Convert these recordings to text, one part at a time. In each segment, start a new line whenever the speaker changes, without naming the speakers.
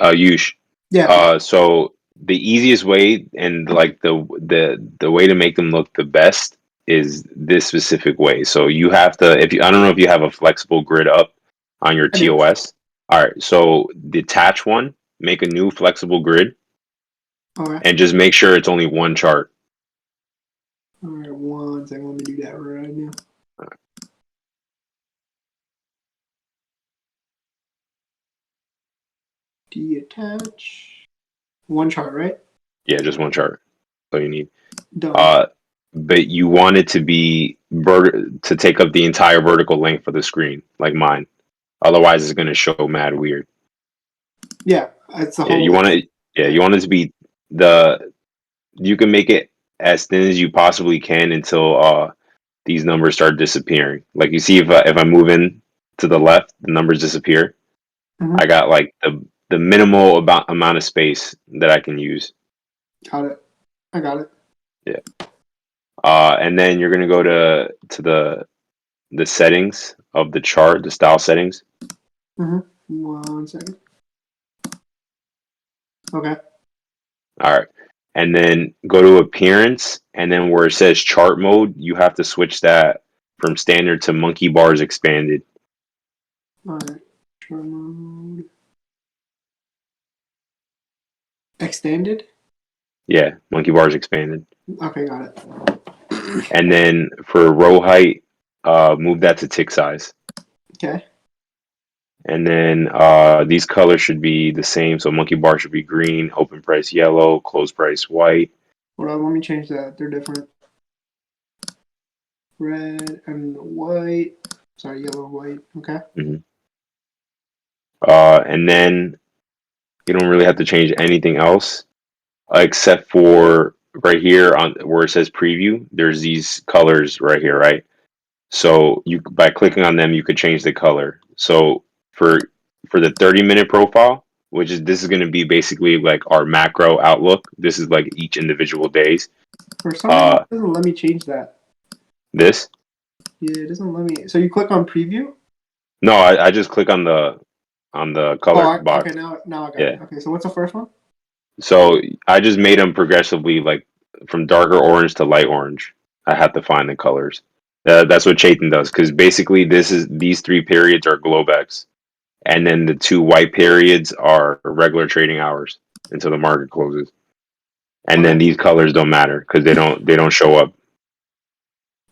Yush.
Yeah.
So the easiest way and like the way to make them look the best is this specific way. So you have to if you I don't know if you have a flexible grid up on your
I do.
TOS. All right, so detach one, make a new flexible grid,
All right.
and just make sure it's only one chart.
All right. One second. Let me do that right now. Detach. One chart, right?
Yeah, just one chart. That's all you need.
Done.
Uh, but you want it to be to take up the entire vertical length of the screen, like mine. Otherwise, it's going to show mad weird.
Yeah. It's the
Yeah,
whole.
you want it. Yeah, you want it to be the. You can make it as thin as you possibly can until these numbers start disappearing. Like you see, if I move in to the left, the numbers disappear. I
Mhm.
got like the minimal amount of space that I can use.
Got it. I got it.
Yeah. And then you're gonna go to the settings of the chart, the style settings.
Mhm. 1 second. Okay.
All right. And then go to appearance, and then where it says chart mode, you have to switch that from standard to monkey bars expanded.
All right. Chart mode. Extended.
Yeah, monkey bars expanded.
Okay. Got it.
And then for row height, move that to tick size.
Okay.
And then these colors should be the same. So monkey bar should be green, open price yellow, close price white.
Hold on. Let me change that. They're different. Red and white. Sorry, yellow, white. Okay.
Mm-hmm. And then you don't really have to change anything else except for right here on where it says preview. There's these colors right here, right? So you by clicking on them, you could change the color. So for for the 30-minute profile, which is this is going to be basically like our macro outlook. This is like each individual days.
For some reason,
Uh,
it doesn't let me change that.
this
Yeah, it doesn't let me. So you click on preview.
no, I just click on the
Oh,
color
okay.
box.
Now I got it.
Yeah.
Okay. So what's the first one?
So I just made them progressively like from darker orange to light orange. I have to find the colors. That's what Chaitin does because basically these three periods are Globex, and then the two white periods are regular trading hours until the market closes. And then
Okay.
these colors don't matter because they don't show up.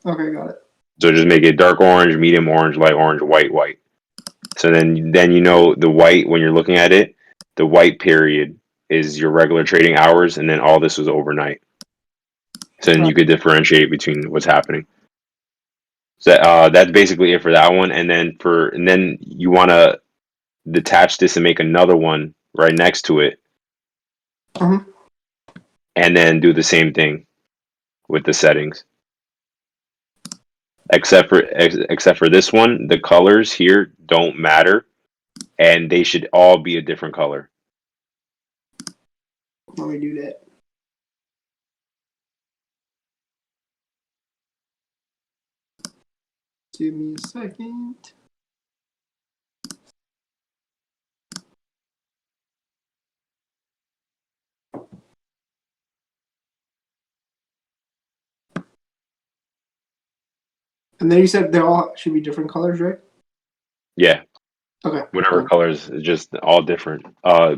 Okay. Got it.
So just make it dark orange, medium orange, light orange, white, white. So then you know the white when you're looking at it, the white period is your regular trading hours, and then all this was overnight. So then
All
you could differentiate between what's happening. So that's basically it for that one. And then you want to detach this and make another one right next to it,
right.
and then do the same thing with the settings. Except for this one, the colors here don't matter, and they should all be a different color.
Let me do that. Give me a second. And then you said they all should be different colors, right?
Yeah,
Okay.
whatever
Done.
colors, is just all different.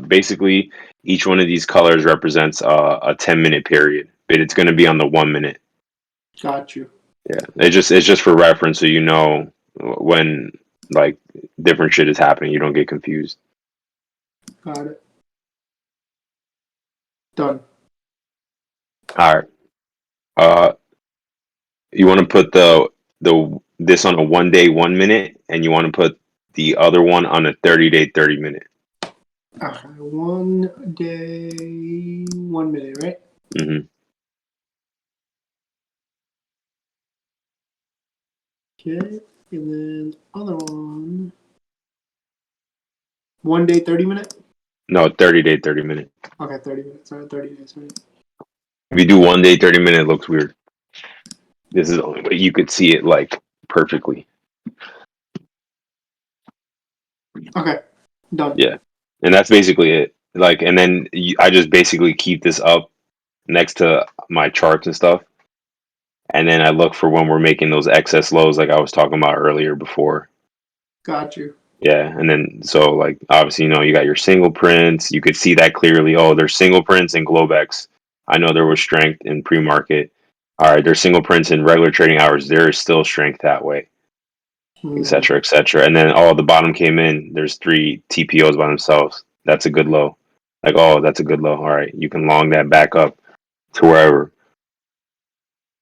Basically, each one of these colors represents a 10-minute period, but it's going to be on the 1 minute.
Got you.
Yeah, it's just for reference, so you know when like different shit is happening, you don't get confused.
Got it. Done.
All right. Uh, you want to put the this on a 1 day 1 minute, and you want to put the other one on a 30-day 30 minute.
Okay. 1 day, 1 minute, right?
Mm-hmm.
Okay. And then other one. 1 day, 30 minute.
No, 30-day 30 minute.
Okay, 30 minutes. Sorry, 30 days. Right.
If you do 1 day 30 minute, it looks weird. This is the only way you could see it like perfectly.
Okay. Done.
Yeah, and that's basically it. Like, and then I just basically keep this up next to my charts and stuff, and then I look for when we're making those excess lows, like I was talking about earlier before.
Got you.
Yeah, and then so like obviously you got your single prints. You could see that clearly. Oh, there's single prints in Globex. I know there was strength in pre-market. All right, there's single prints in regular trading hours. There is still strength that way, et
Hmm.
cetera, et cetera. And then the bottom came in. There's three TPOs by themselves. That's a good low. Like, oh, that's a good low. All right, you can long that back up to wherever,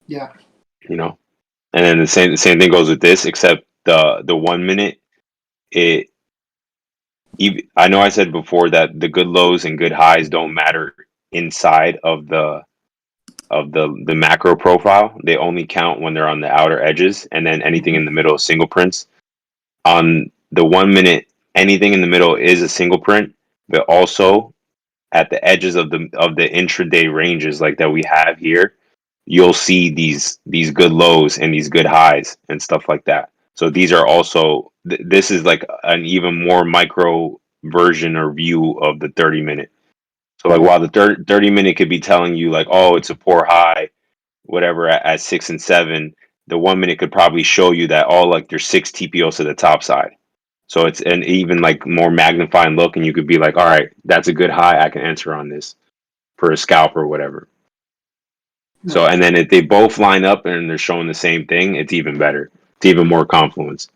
Yeah.
you know. And then the same thing goes with this, except the 1 minute. It I know I said before that the good lows and good highs don't matter inside of the macro profile. They only count when they're on the outer edges, and then anything
Hmm.
in the middle is single prints. On the 1 minute, anything in the middle is a single print, but also at the edges of the intraday ranges like that we have here, you'll see these good lows and these good highs and stuff like that. So these are also this is like an even more micro version or view of the 30 minute. So like
Yeah.
while the 30 minute could be telling you like, oh, it's a poor high, whatever at 6 and 7, the 1 minute could probably show you that all like there's six TPOs to the top side. So it's an even like more magnifying look, and you could be like, all right, that's a good high. I can enter on this for a scalp or whatever. So,
Right.
and then if they both line up and they're showing the same thing, it's even better. It's even more confluence.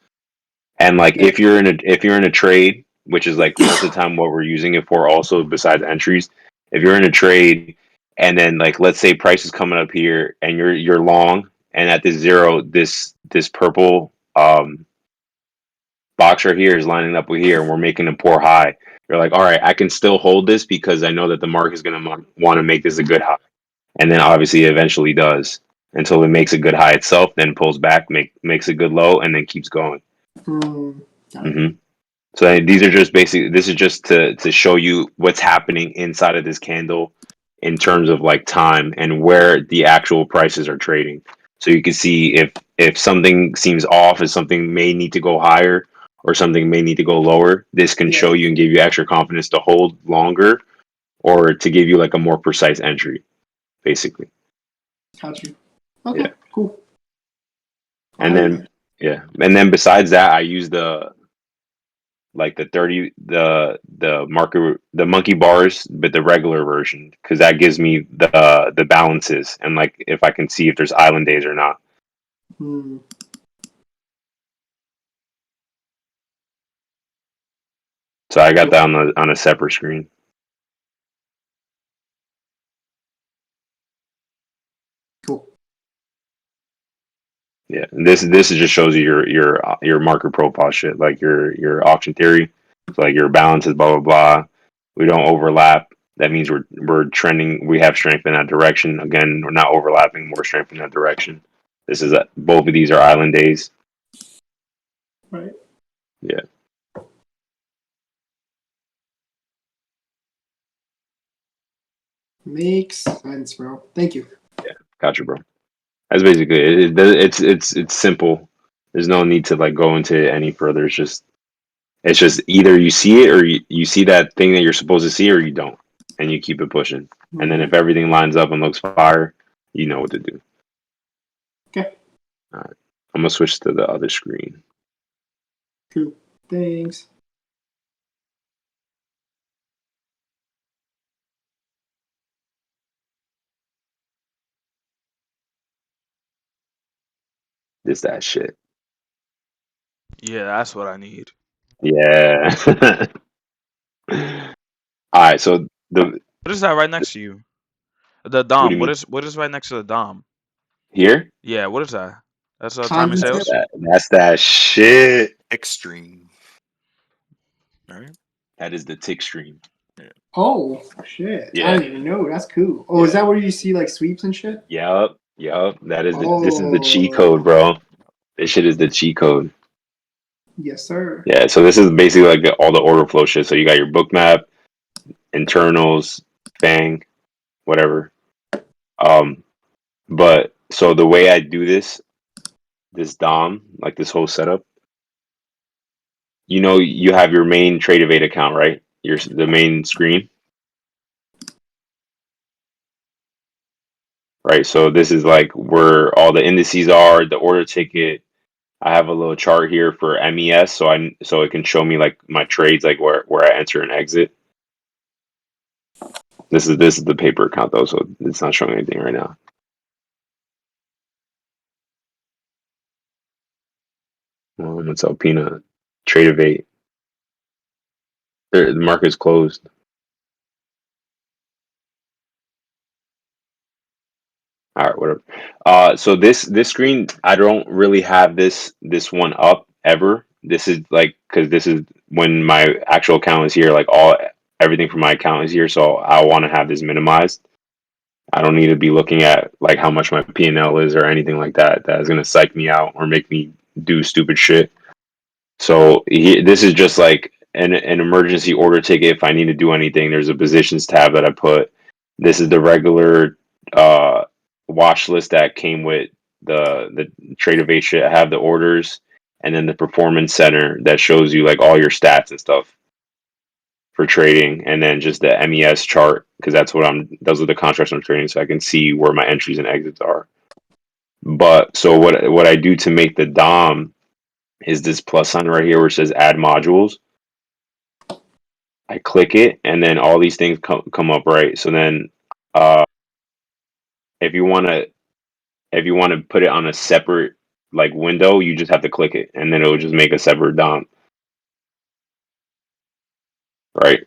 And like
Yeah.
if you're in a trade, which is like most of the time what we're using it for, also besides entries, if you're in a trade and then like let's say price is coming up here and you're long and at this zero, this purple box right here is lining up with here and we're making a poor high. You're like, all right, I can still hold this because I know that the market is going to want to make this a good high. And then obviously it eventually does until it makes a good high itself, then pulls back, makes a good low, and then keeps going.
Hmm. Got it.
hmm So these are just basically this is just to show you what's happening inside of this candle in terms of like time and where the actual prices are trading. So you can see if something seems off, if something may need to go higher or something may need to go lower, this can
Yeah.
show you and give you extra confidence to hold longer or to give you like a more precise entry, basically.
Got you.
Yeah.
Okay. Cool. All
And
right,
then
man.
and then besides that, I use the like the marker the monkey bars, but the regular version because that gives me the balances and like if I can see if there's island days or not.
Hmm.
So I got
Cool.
that on a separate screen.
Cool.
Yeah, and this just shows you your market profile shit, like your auction theory. So like your balances, blah blah blah. We don't overlap. That means we're trending. We have strength in that direction. Again, we're not overlapping. More strength in that direction. This is both of these are island days.
Right.
Yeah,
Makes sense, bro. Thank you.
yeah, gotcha, bro. That's basically it. It's simple. There's no need to like go into it any further. It's just either you see it or you see that thing that you're supposed to see or you don't, and you keep it pushing. And then
Hmm.
if everything lines up and looks fire, you know what to do.
Okay.
All right, I'm gonna switch to the other screen.
Cool. Thanks.
This that shit.
Yeah, that's what I need.
Yeah. All right. So the
What is that right next to you? The
what do
Dom.
you
What
mean
is right next to the Dom?
here?
Yeah, what is that? That's timing
Timing
That's
tip.
sales.
that's that shit.
Extreme. All right.
That is the tick stream.
Yeah.
Oh shit! I
Yeah.
didn't even know. That's cool. Oh, is
Yeah.
that where you see like sweeps and shit?
Yup. Yup. This is the cheat code,
Oh,
bro. This shit is the cheat code.
yes, sir.
Yeah, so this is basically like all the order flow shit. So you got your book map, internals, Fang, whatever. Um, but so the way I do this DOM, like this whole setup, you know, you have your main Tradeovate account, right? The main screen, right? So this is like where all the indices are, the order ticket. I have a little chart here for MES, so it can show me like my trades, like where I enter and exit. This is the paper account though, so it's not showing anything right now. What's up, Peanut? Tradeovate. The market's closed. All right, whatever. So this screen, I don't really have this one up ever. This is like because this is when my actual account is here. Like everything from my account is here, so I want to have this minimized. I don't need to be looking at like how much my P&L is or anything like that. That is gonna psych me out or make me do stupid shit. So this is just like an emergency order ticket. If I need to do anything, there's a positions tab that I put. This is the regular watch list that came with the Tradeovate shit. I have the orders and then the performance center that shows you like all your stats and stuff for trading, and then just the MES chart because those are the contracts I'm trading, so I can see where my entries and exits are. But so what I do to make the DOM is this plus sign right here where it says add modules. I click it and then all these things come up, right? So then if you want to put it on a separate like window, you just have to click it and then it'll just make a separate DOM, right?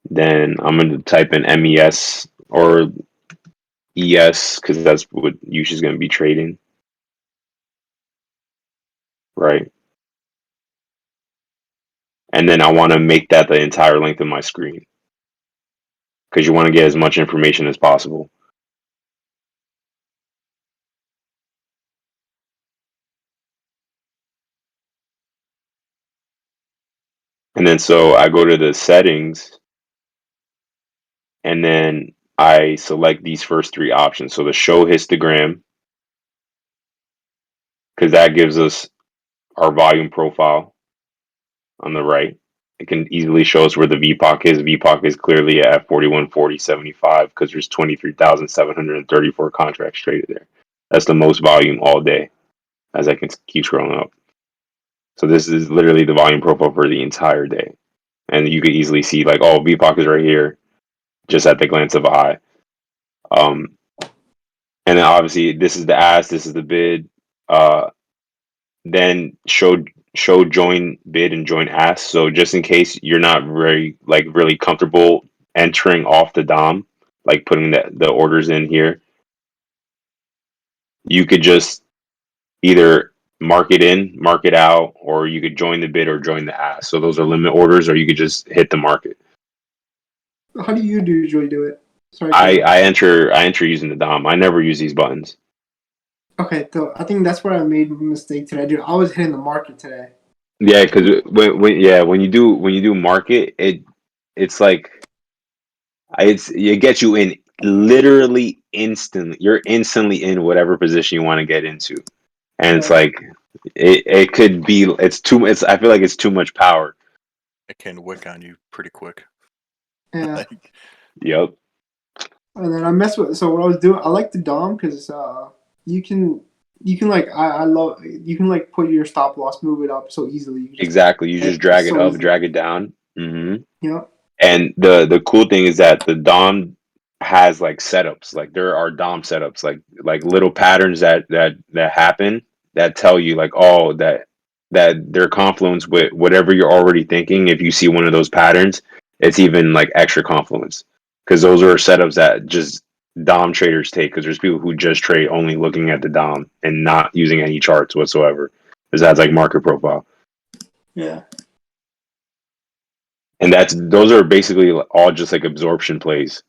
Then I'm going to type in MES or ES because that's what Yushi's going to be trading, right? And then I want to make that the entire length of my screen because you want to get as much information as possible. And then so I go to the settings and then I select these first three options. So the show histogram, because that gives us our volume profile on the right. It can easily show us where the VPOC is. VPOC is clearly at 4140.75 because there's 23,734 contracts traded there. That's the most volume all day as I can keep scrolling up. So this is literally the volume profile for the entire day. And you could easily see like, oh, VPOC is right here just at the glance of eye. And then obviously this is the ask, this is the bid. Then show join bid and join ask. So just in case you're not really comfortable entering off the DOM, like putting the orders in here, you could just either mark it in, mark it out, or you could join the bid or join the ask. So those are limit orders, or you could just hit the market.
How do you usually do it? Sorry.
I enter using the DOM. I never use these buttons.
Okay, so I think that's where I made a mistake today, dude. I was hitting the market today.
Yeah, because when you do market, it's like it gets you in literally instantly. You're instantly in whatever position you want to get into, and it's
Yeah.
like it could be it's I feel like it's too much power.
It can wick on you pretty quick.
Yeah.
Yep.
And then I mess with. So what I was doing, I like the DOM because you can like I love you can like put your stop loss, move it up so easily.
Exactly. You just drag it
so
up,
easy.
drag it down.
Yeah.
And the cool thing is that the DOM has like setups. Like there are DOM setups, like little patterns that happen that tell you like, oh, that they're confluence with whatever you're already thinking. If you see one of those patterns, it's even like extra confluence because those are setups that just DOM traders take because there's people who just trade only looking at the DOM and not using any charts whatsoever. Because that's like market profile.
Yeah.
And those are basically all just like absorption plays.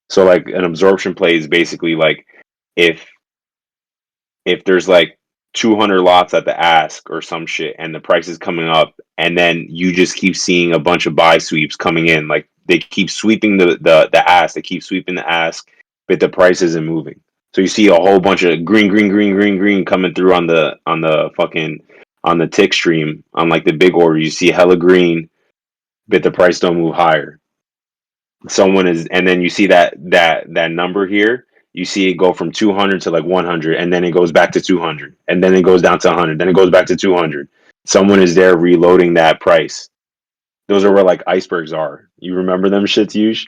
So like an absorption play is basically like if there's like 200 lots at the ask or some shit and the price is coming up and then you just keep seeing a bunch of buy sweeps coming in, like they keep sweeping the ask, they keep sweeping the ask, but the price isn't moving. So you see a whole bunch of green coming through on the fucking on the tick stream on like the big order, you see hella green, but the price don't move higher. Someone is, and then you see that number here. You see it go from 200 to like 100, and then it goes back to 200, and then it goes down to 100, then it goes back to 200. Someone is there reloading that price. Those are where like icebergs are. You remember them shits, Yush?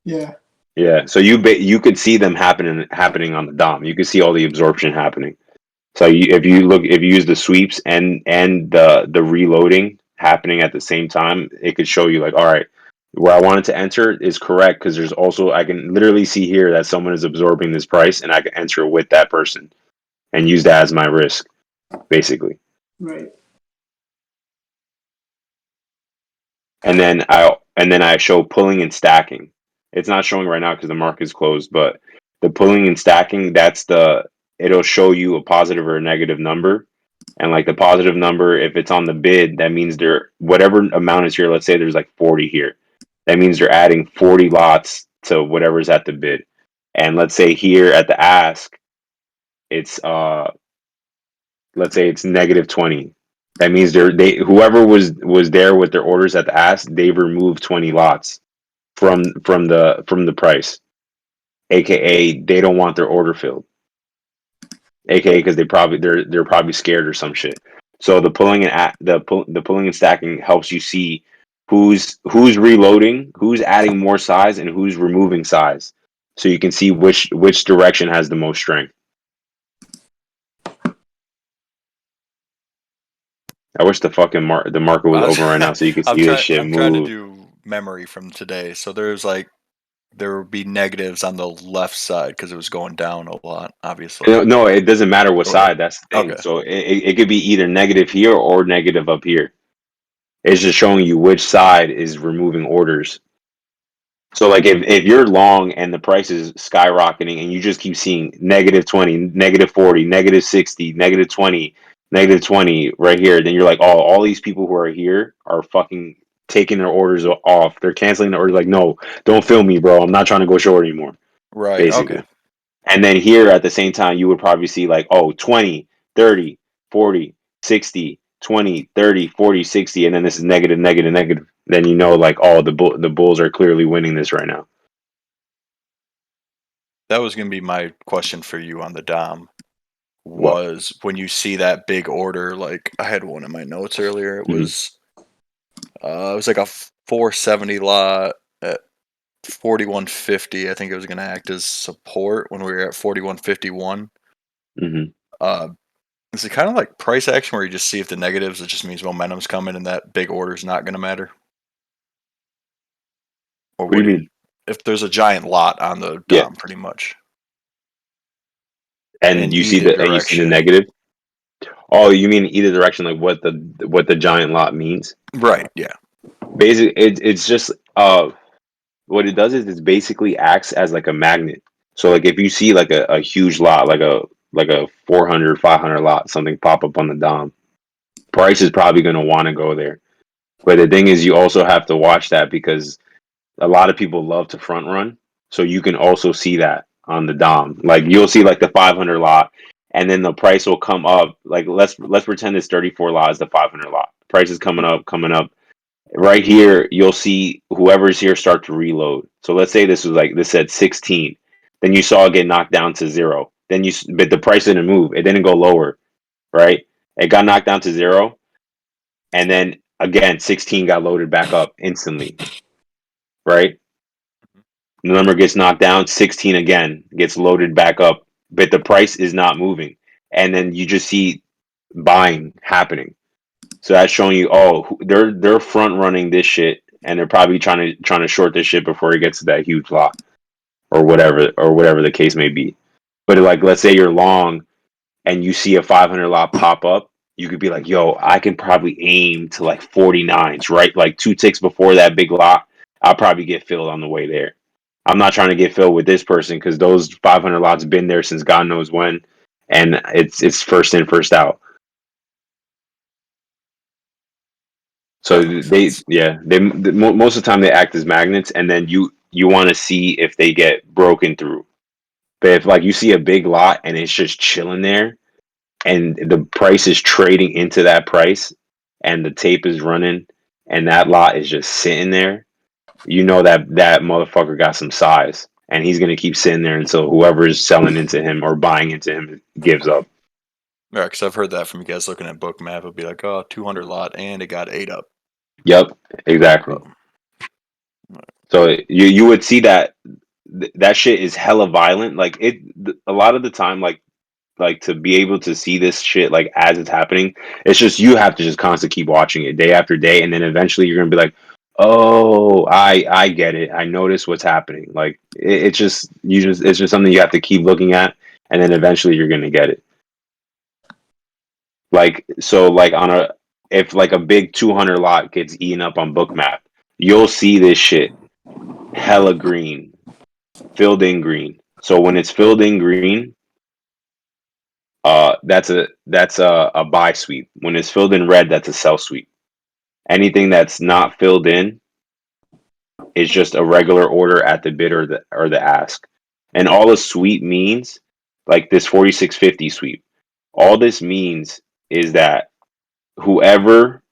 Yeah.
Yeah. So you could see them happening on the DOM. You could see all the absorption happening. So if you use the sweeps and the reloading happening at the same time, it could show you like, all right, where I wanted to enter is correct because there's also I can literally see here that someone is absorbing this price, and I can enter with that person and use that as my risk, basically.
Right.
And then I show pulling and stacking. It's not showing right now because the market is closed, but the pulling and stacking, it'll show you a positive or a negative number. And like the positive number, if it's on the bid, that means whatever amount is here, let's say there's like 40 here. That means they're adding 40 lots to whatever's at the bid. And let's say here at the ask, it's let's say it's negative 20. That means whoever was there with their orders at the ask, they've removed 20 lots from the price, aka they don't want their order filled, aka because they're probably scared or some shit. So the pulling and stacking helps you see who's reloading, who's adding more size, and who's removing size, so you can see which direction has the most strength. I wish the fucking the market was open right now so you could see this shit
I'm trying to
move.
do memory from today. So there would be negatives on the left side because it was going down a lot, obviously.
No, it doesn't matter what
Or-
side. That's the thing.
Okay.
So it could be either negative here or negative up here. It's just showing you which side is removing orders. So like if you're long and the price is skyrocketing and you just keep seeing negative 20, negative 40, negative 60, negative 20, negative 20 right here, then you're like, oh, all these people who are here are fucking taking their orders off. They're canceling the order. Like, no, don't film me, bro. I'm not trying to go short anymore,
Right.
basically.
Okay.
And then here at the same time, you would probably see like, oh, 20, 30, 40, 60, 20, 30, 40, 60, and then this is negative, negative, negative. Then you know like, oh, the Bulls are clearly winning this right now.
That was going to be my question for you on the Dom.
What?
Was when you see that big order, like I had one in my notes earlier. It was like a 470 lot at 4150. I think it was going to act as support when we were at 4151.
Mm-hmm.
Is it kind of like price action where you just see if the negatives, it just means momentum's coming and that big order is not going to matter? Or
What do you mean?
if there's a giant lot on the
Yeah,
Dom, pretty much
and
in
you see
either
the
direction,
negative. Oh, you mean either direction, like what the giant lot means?
right? Yeah,
Basically, it's just what it does is it basically acts as like a magnet. So like if you see like a huge lot, like a 400, 500 lot, something pop up on the Dom, price is probably going to want to go there. But the thing is, you also have to watch that because a lot of people love to front run. So you can also see that on the Dom. Like you'll see like the 500 lot, and then the price will come up. Like let's pretend this 34 lot is the 500 lot. Price is coming up, coming up. Right here, you'll see whoever's here start to reload. So let's say this said 16. Then you saw it get knocked down to 0. But the price didn't move. It didn't go lower, right? It got knocked down to 0, and then again 16 got loaded back up instantly, right? The number gets knocked down, 16 again gets loaded back up, but the price is not moving. And then you just see buying happening. So that's showing you, oh, they're front running this shit, and they're probably trying to short this shit before it gets to that huge lot, or whatever the case may be. But like, let's say you're long, and you see a 500 lot pop up, you could be like, yo, I can probably aim to like 49s, right? Like 2 ticks before that big lot, I'll probably get filled on the way there. I'm not trying to get filled with this person because those 500 lots been there since God knows when, and it's first in, first out. So
that makes sense.
most of the time they act as magnets, and then you want to see if they get broken through. But if like you see a big lot and it's just chilling there, and the price is trading into that price, and the tape is running, and that lot is just sitting there, you know that that motherfucker got some size, and he's gonna keep sitting there until whoever is selling into him or buying into him gives up.
Yeah, because I've heard that from you guys looking at book map. It'll be like, oh, 200 lot, and it got 8 up.
Yep, exactly. So you would see that that shit is hella violent. Like a lot of the time, like to be able to see this shit like as it's happening, it's just you have to just constantly keep watching it day after day, and then eventually you're gonna be like, oh, I get it. I notice what's happening. Like it's just it's just something you have to keep looking at, and then eventually you're gonna get it. Like so, like on a if like a big 200 lot gets eaten up on Bookmap, you'll see this shit hella green, filled in green. So when it's filled in green, that's a buy sweep. When it's filled in red, that's a sell sweep. Anything that's not filled in is just a regular order at the bid or the ask. And all a sweep means, like this 4650 sweep, all this means is that whoever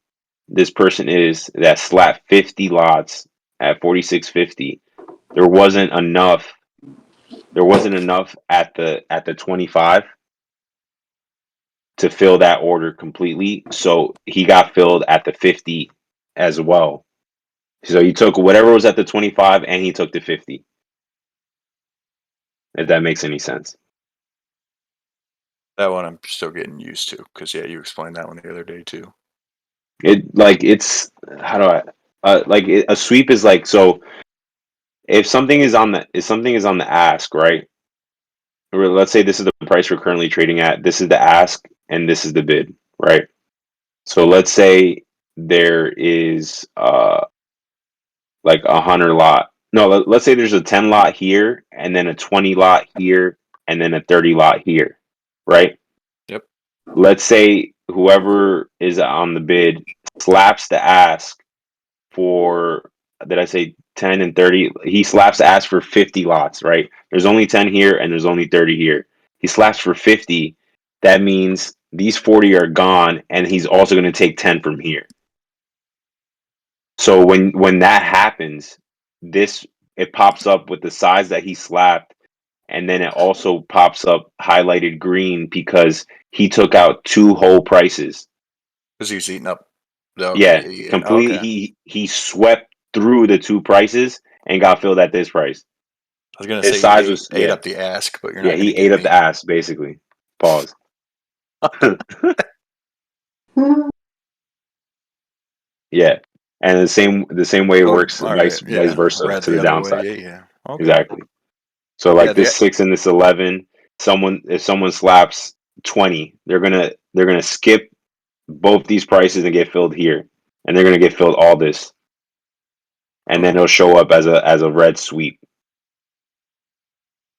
this person is that slapped 50 lots at 4650, there wasn't enough at the 25 to fill that order completely. So he got filled at the 50 as well. So he took whatever was at the 25 and he took the 50. If that makes any sense.
That one I'm still getting used to because yeah, you explained that one the other day too.
It's how do I a sweep is like, so if something is on the ask, right? Or let's say this is the price we're currently trading at. This is the ask and this is the bid, right? So let's say there is like 100 lot. No, let's say there's a 10 lot here, and then a 20 lot here, and then a 30 lot here, right?
Yep.
Let's say whoever is on the bid slaps the ask for, did I say 10 and 30? He slaps the ask for 50 lots, right? There's only 10 here and there's only 30 here. He slaps for 50. That means these 40 are gone, and he's also going to take 10 from here. So when that happens, this it pops up with the size that he slapped, and then it also pops up highlighted green because he took out two whole prices.
Because he's eating up. Okay,
Yeah,
yeah,
completely.
okay.
He swept through the two prices and got filled at this price.
I was gonna
His
say he
size was
ate up the ask, but you're
yeah,
not gonna
he ate
get
up the
me.
ass basically. Pause. Yeah, and the same way it
Oh,
works
all right,
vice
yeah.
versa
Read
to
the
the
other way.
downside.
Yeah, yeah. Okay.
Exactly. So
Yeah,
like this 6 and this 11, if someone slaps 20, they're gonna skip both these prices and get filled here, and they're gonna get filled all this, and then
okay.
it'll show up as a red sweep.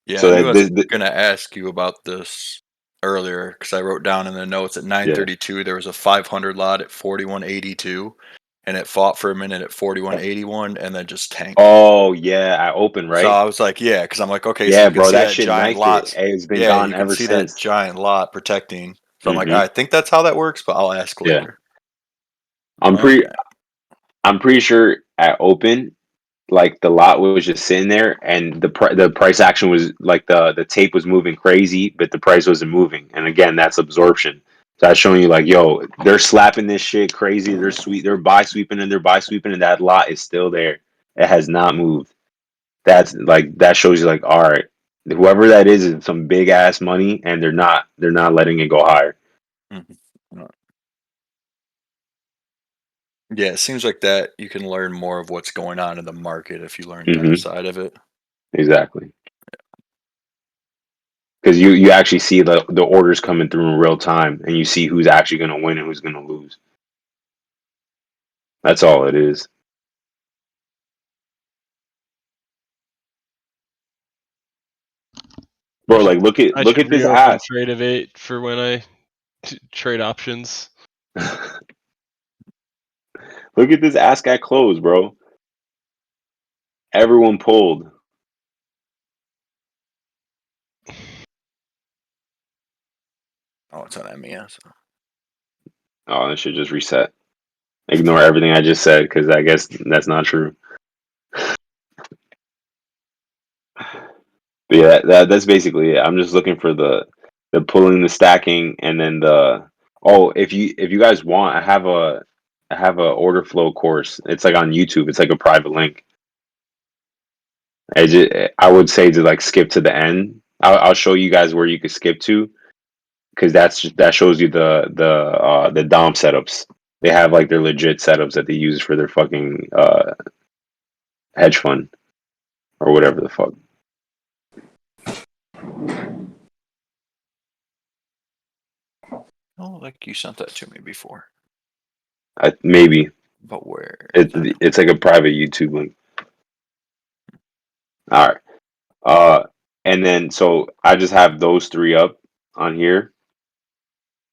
Yeah,
So
I knew I
that
was
this
gonna ask you about this earlier because I wrote down in the notes at
yeah.
932 there was a 500 lot at 4182, and it fought for a minute at 4181 and then just tanked.
Oh yeah, I open
So
right.
I was like, yeah, because I'm like, okay, so
Yeah,
you can
bro,
see
that
that
shit
giant
knifed it.
lot.
It's been
Yeah,
gone
you can
ever
see that
since.
giant lot protecting. So I'm like,
Hmm.
I think that's how that works, but I'll ask
Yeah,
later.
I'm pretty
Okay.
I'm pretty sure at open, like the lot was just sitting there, and the price action was like the tape was moving crazy, but the price wasn't moving. And again, that's absorption. So that's showing you like, yo, they're slapping this shit crazy. They're buy sweeping and they're buy sweeping, and that lot is still there. It has not moved. That's like that shows you like, all right, whoever that is some big ass money, and they're not letting it go higher.
Mhm. Yeah, it seems like that you can learn more of what's going on in the market if you learn that
Hmm.
side of it.
Exactly. Because you actually see the orders coming through in real time, and you see who's actually going to win and who's going to lose. That's all it is.
I
Bro,
should
like
I
look
should
at this
reopen
ask.
Tradeovate for when I trade options.
Look at this ask at close, bro. Everyone pulled.
Oh, it's on MES.
Oh, it should just reset. Ignore everything I just said because I guess that's not true. But yeah, that's basically it. I'm just looking for the pulling, the stacking, and then the if you guys want, I have a order flow course. It's like on YouTube. It's like a private link. I would say to like skip to the end. I'll show you guys where you could skip to because that shows you the DOM setups. They have like their legit setups that they use for their fucking hedge fund or whatever the fuck.
Oh, like you sent that to me before.
Maybe
But where?
it's like a private YouTube link. All right. And then so I just have those three up on here,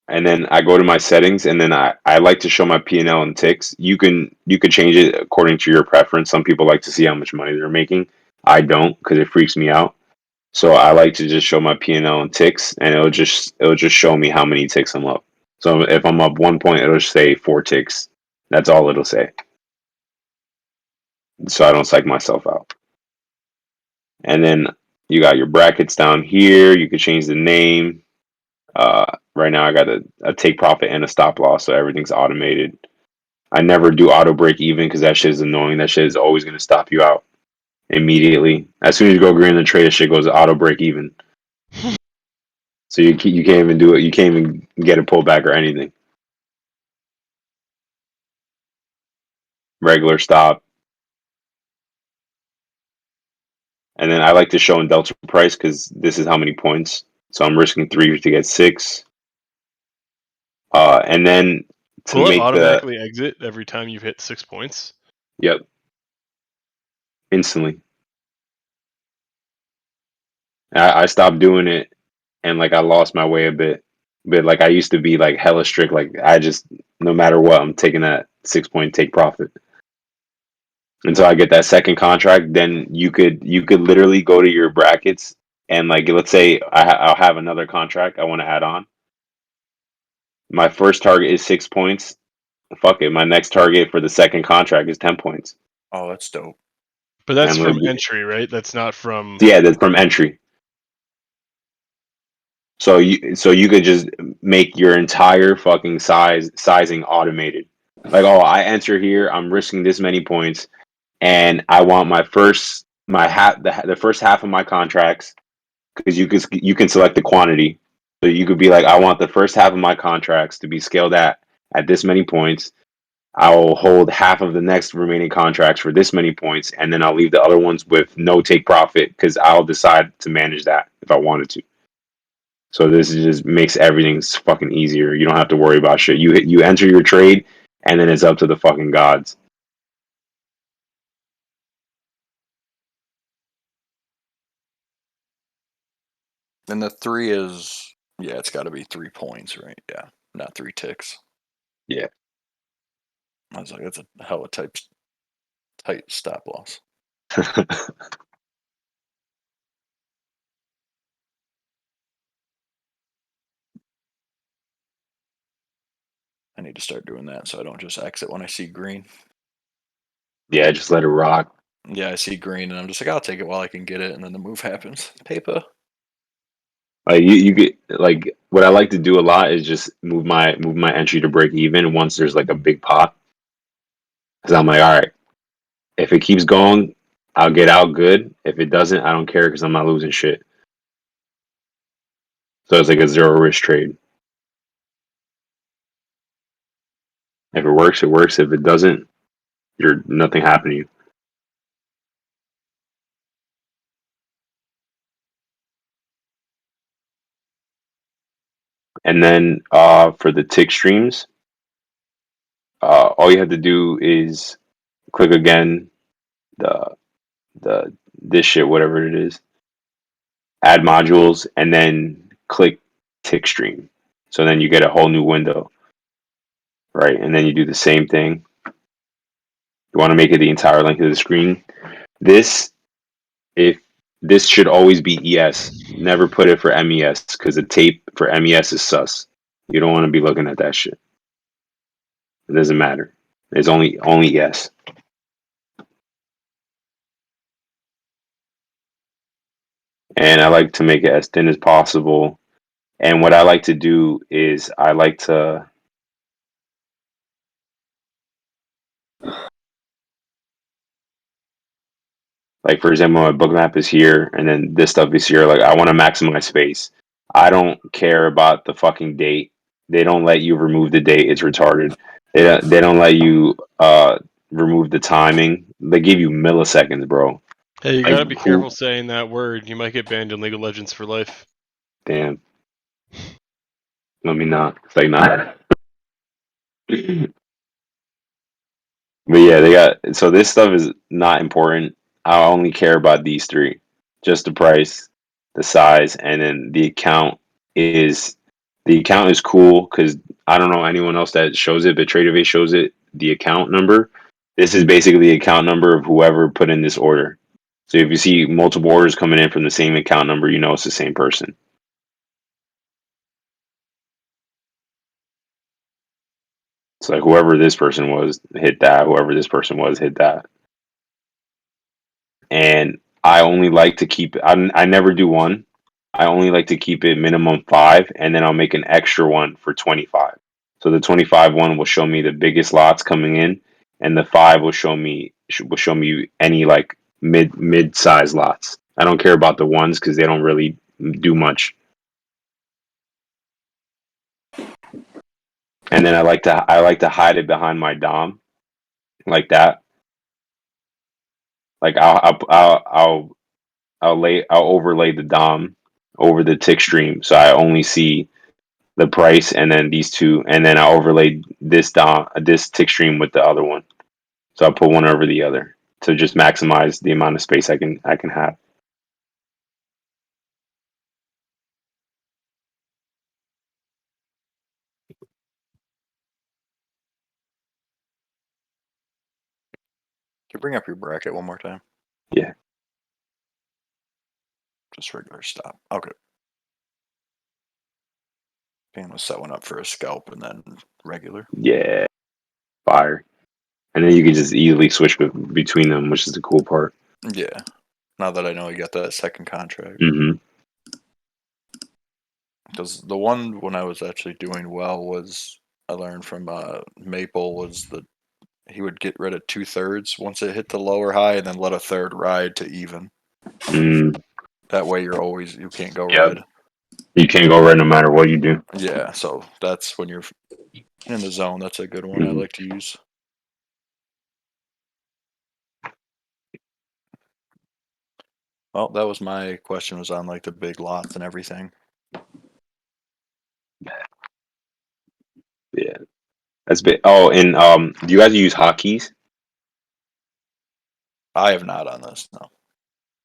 and then I go to my settings, and then I like to show my P&L and ticks. You can change it according to your preference. Some people like to see how much money they're making. I don't because it freaks me out. So I like to just show my P&L and ticks, and it'll just show me how many ticks I'm up. So if I'm up 1 point, it'll say 4 ticks. That's all it'll say. So I don't psych myself out. And then you got your brackets down here. You could change the name. Right now I got a take profit and a stop loss, so everything's automated. I never do auto break even because that shit is annoying. That shit is always going to stop you out immediately. As soon as you go green in the trade, the shit goes auto break even. So you can't even do it. You can't even get a pullback or anything. Regular stop. And then I like to show in delta price because this is how many points. So I'm risking 3 to get 6. And then to
Will it
make
automatically exit every time you've hit 6 points?
Yep. Instantly. I stopped doing it and like I lost my way a bit. But like I used to be like hella strict. Like I just no matter what, I'm taking that 6 point take profit. Until I get that second contract, then you could literally go to your brackets and like let's say I'll have another contract I want to add on. My first target is 6 points. Fuck it. My next target for the second contract is 10 points.
Oh, that's dope.
But that's
And
from
like,
entry, right? That's not from.
yeah, that's from entry. So you could just make your entire fucking sizing automated. Like, oh, I enter here, I'm risking this many points, and I want my half the first half of my contracts because you can select the quantity. So you could be like, I want the first half of my contracts to be scaled at this many points. I will hold half of the next remaining contracts for this many points, and then I'll leave the other ones with no take profit because I'll decide to manage that if I wanted to. So this just makes everything fucking easier. You don't have to worry about shit. You enter your trade, and then it's up to the fucking gods.
And the 3 is it's got to be 3 points, right? Yeah, not 3 ticks.
Yeah.
I was like, that's a hell of a tight stop loss. I need to start doing that so I don't just exit when I see green.
Yeah, just let it rock.
Yeah, I see green and I'm just like, I'll take it while I can get it, and then the move happens. Paper.
Like you get like what I like to do a lot is just move my entry to break even once there's like a big pop. Because I'm like, all right, if it keeps going, I'll get out good. If it doesn't, I don't care because I'm not losing shit. So it's like a zero risk trade. If it works, it works. If it doesn't, you're nothing happened to you. And then for the tick streams, all you have to do is click again the this shit, whatever it is, add modules, and then click tick stream. So then you get a whole new window, right? And then you do the same thing. You want to make it the entire length of the screen. This this should always be ES. Never put it for MES because the tape for MES is sus. You don't want to be looking at that shit. It doesn't matter. It's only yes. And I like to make it as thin as possible. And what I like to do is I like to like, for example, my book map is here and then this stuff is here. Like I want to maximize space. I don't care about the fucking date. They don't let you remove the date. It's retarded. They don't let you remove the timing. They give you milliseconds, bro.
Hey, you
Like
gotta be
who?
careful saying that word. You might get banned in League of Legends for life.
Damn. Let me not. It's like not. But yeah, they got so this stuff is not important. I only care about these three. Just the price, the size, and then is the account is cool because I don't know anyone else that shows it, but Tradeovate shows it the account number. This is basically the account number of whoever put in this order. So if you see multiple orders coming in from the same account number, you know it's the same person. It's like whoever this person was hit that, whoever this person was hit that. And I only like to keep I never do one. I only like to keep it minimum 5, and then I'll make an extra one for 25. So the 25 one will show me the biggest lots coming in, and the 5 will show me any like mid size lots. I don't care about the ones because they don't really do much. And then I like to hide it behind my DOM like that. Like I'll overlay the DOM over the tick stream, so I only see the price and then these two, and then I overlaid this tick stream with the other one. So I put one over the other to just maximize the amount of space I can have.
Can you bring up your bracket one more time?
Yeah.
Just regular stop. Okay. I'm gonna set one up for a scalp and then regular.
Yeah. Fire. And then you can just easily switch between them, which is the cool part.
Yeah. Now that I know you got that second contract.
Mm-hmm.
Because the one when I was actually doing well was I learned from Maple was that he would get rid of 2/3 once it hit the lower high and then let a third ride to even.
Mm.
That way you can't go
Yep.
red.
You can't go red no matter what you do.
Yeah, so that's when you're in the zone. That's a good one I
Mhm.
like to use. Well, that was my question was on like the big lots and everything.
Yeah. That's big. Oh, and do you guys use hotkeys?
I have not on this, no.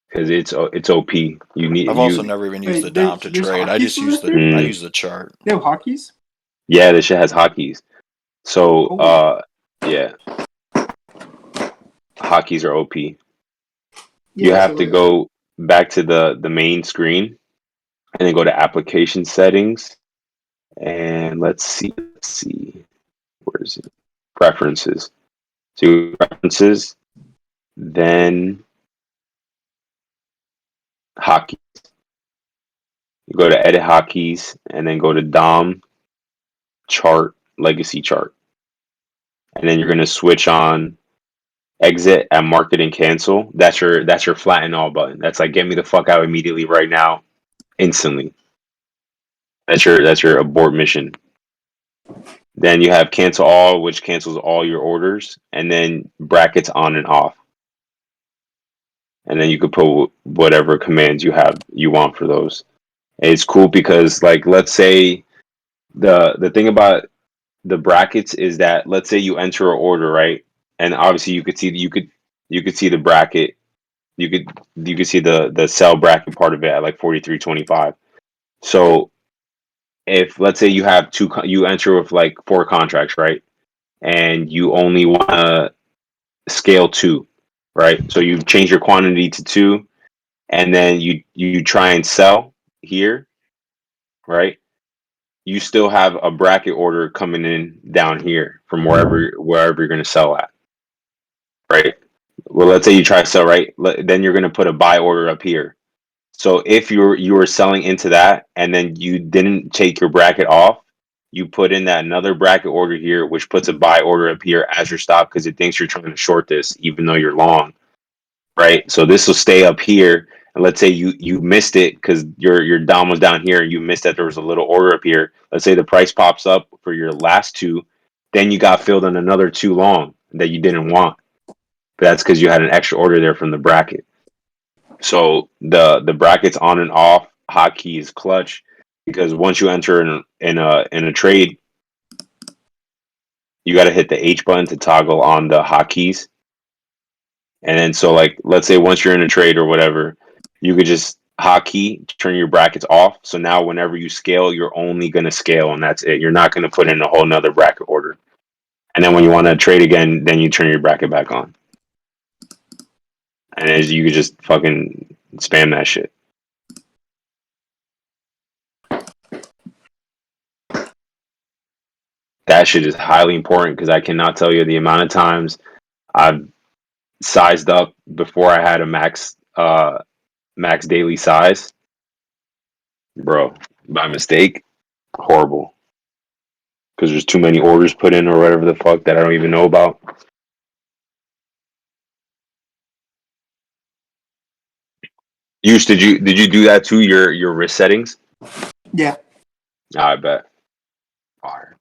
Because it's OP. You need
I've also
you.
never even used the
Wait,
Dom to
there's
trade. I
hotkeys
just
for
use
this
the
thing?
I
Mm.
use the chart.
They have hotkeys?
Yeah, this shit has hotkeys. So
Oh.
yeah, hotkeys are OP. You
Yeah,
have
so
to go back to the main screen and then go to application settings and let's see where is it, preferences. So preferences, then hockey. You go to edit hotkeys and then go to DOM chart legacy chart, and then you're gonna switch on exit and market and cancel. That's your flatten all button. That's like get me the fuck out immediately right now, instantly. That's your abort mission. Then you have cancel all, which cancels all your orders, and then brackets on and off. And then you could put whatever commands you want for those. And it's cool because like let's say the thing about the brackets is that let's say you enter an order, right? And obviously you could see the bracket. You could see the sell bracket part of it at like 43.25. So if let's say you have you enter with like 4 contracts, right? And you only want to scale 2, right? So you change your quantity to 2, and then you try and sell here, right? you still have a bracket order coming in down here from wherever you're going to sell at, right? Well, let's say you try to sell right, then you're going to put a buy order up here. So if you were selling into that and then you didn't take your bracket off, you put in that another bracket order here, which puts a buy order up here as your stop because it thinks you're trying to short this, even though you're long, right? So this will stay up here. And let's say you missed it because your dom was down here and you missed that there was a little order up here. Let's say the price pops up for your last two, then you got filled on another two long that you didn't want. But that's because you had an extra order there from the bracket. So the brackets on and off hotkey is clutch because once you enter in a trade, you got to hit the H button to toggle on the hotkeys. And then so like let's say once you're in a trade or whatever, you could just hotkey turn your brackets off. So now whenever you scale, you're only gonna scale and that's it. You're not gonna put in a whole nother bracket order. And then when you want to trade again, then you turn your bracket back on. And as you could just fucking spam that shit. That shit is highly important because I cannot tell you the amount of times I've sized up before I had a max daily size, bro, by mistake. Horrible because there's too many orders put in or whatever the fuck that I don't even know about. Did you do that too? Your risk settings?
Yeah.
I bet. Fire.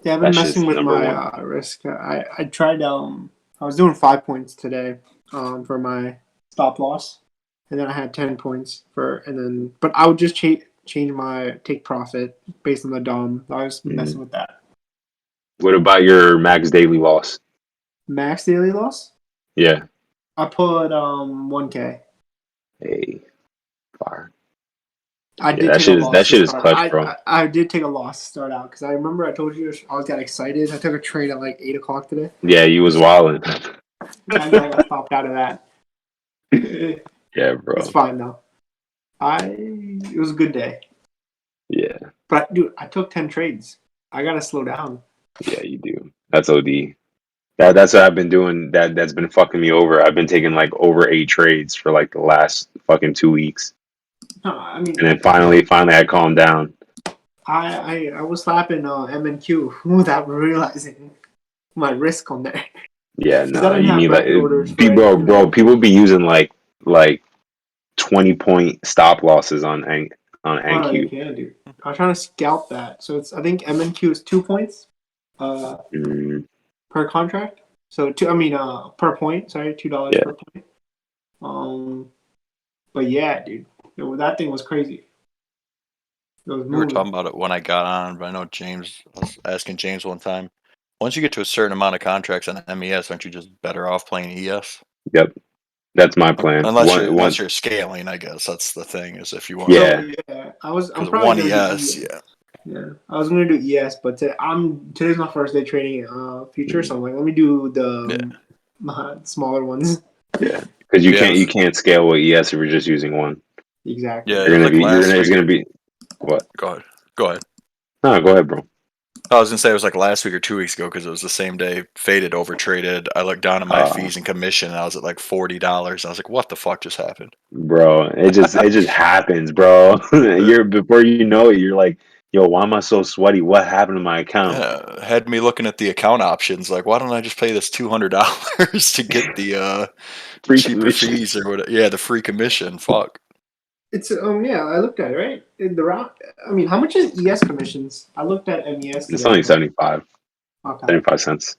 Yeah, I've
That
been
shit's
messing with
number
my
one.
risk. I tried I was doing 5 points today for my stop loss, and then I had 10 points but I would just change my take profit based on the dom. I was messing with that.
What about your max daily loss?
Max daily loss?
Yeah.
I put 1K.
Hey, fire.
I
Yeah,
did take a
that
loss to
shit is
start.
clutch, bro.
I did take a loss to start out because I remember I told you I got excited. I took a trade at like 8 o'clock today.
Yeah, you was wilding.
I got stopped out of that.
Yeah, bro.
It's fine though. It was a good day.
Yeah.
But dude, I took 10 trades. I gotta slow down.
Yeah, you do. That's OD. That's what I've been doing. That's been fucking me over. I've been taking like over 8 trades for like the last fucking 2 weeks,
No, I mean,
and then finally I calmed down.
I was slapping MNQ without realizing my risk on there.
Yeah,
'Cause I
no,
didn't
you
have
need like
bracket orders for
bro. People be using like 20-point stop losses on
Oh, they
NQ.
can, dude. I was trying to scalp that. So I think MNQ is 2 points
Mm,
per contract. So per point. Sorry, $2
yeah,
per point. But yeah, dude, that thing was crazy. It was
We were
moving.
talking about it when I got on, but I know I was asking James one time. Once you get to a certain amount of contracts on MES, aren't you just better off playing ES?
yep. That's my plan.
Unless you're scaling, I guess that's the thing. Is if you want
Yeah.
So yeah, I'm
because
probably
one
gonna do
ES,
ES.
yeah.
Yeah, I was gonna do ES, but today's my first day trading future, so I'm like, let me do the smaller ones.
Yeah, because
Yeah,
you can't scale with ES if you're just using one.
Exactly.
yeah. It was like
It's gonna be what?
Go ahead. Go ahead.
No, go ahead, bro.
I was gonna say it was like last week or 2 weeks ago because it was the same day. Faded, over traded. I looked down at my fees and commission, and I was at like $40. I was like, "What the fuck just happened?"
Bro, it just happens, bro. You're before you know it, you're like, yo, why am I so sweaty? What happened to my account?
Had me looking at the account options, like, why don't I just pay this $200 to get the
Free
cheaper
commission.
fees or whatever? Yeah, the free commission. Fuck.
It's yeah, I looked at it right in the round. I mean, how much is ES commissions? I looked at MES
It's
today.
only 75,
Okay.
75 cents.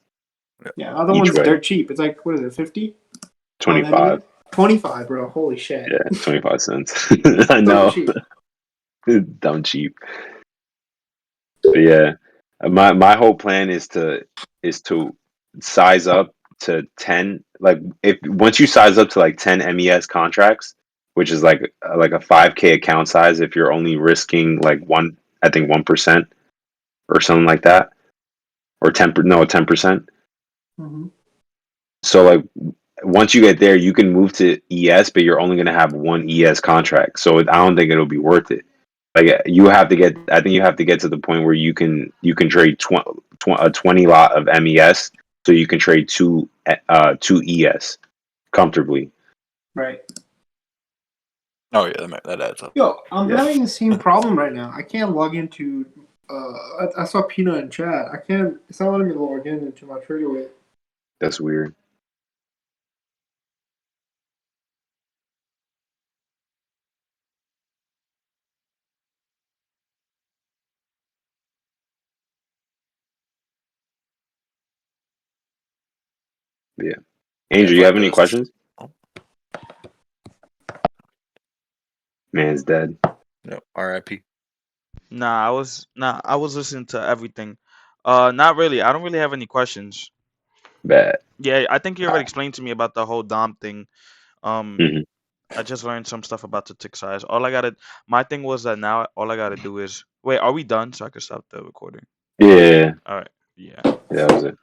Yeah, other
Each
ones
way.
they're cheap. It's like what is it, 50?
25.
25, bro. Holy shit.
Yeah, 25 cents. I
So
know.
cheap.
Dumb cheap. But yeah, my whole plan is to size up to 10. Like if once you size up to like 10 MES contracts, which is like a 5K account size, if you're only risking like 1% or something like that, or 10%.
Mm-hmm.
So like once you get there, you can move to ES, but you're only gonna have one ES contract. So I don't think it'll be worth it. Like you have to get. I think you have to get to the point where you can trade a 20 lot of MES, so you can trade two ES comfortably.
Right.
Oh yeah, that adds up.
Yo, I'm
Yeah.
having the same problem right now. I can't log into. I saw Peanut in chat. I can't. It's not letting me log in into my Tradeovate.
That's weird. Yeah. Angel, you have any questions? Man's dead.
No, R.I.P.
Nah, I was listening to everything. Not really. I don't really have any questions.
Bad.
Yeah, I think you already explained to me about the whole Dom thing.
Hmm.
I just learned some stuff about the tick size. My thing was that now all I gotta do is wait. Are we done? So I can stop the recording.
Yeah.
All right. Yeah.
That was it.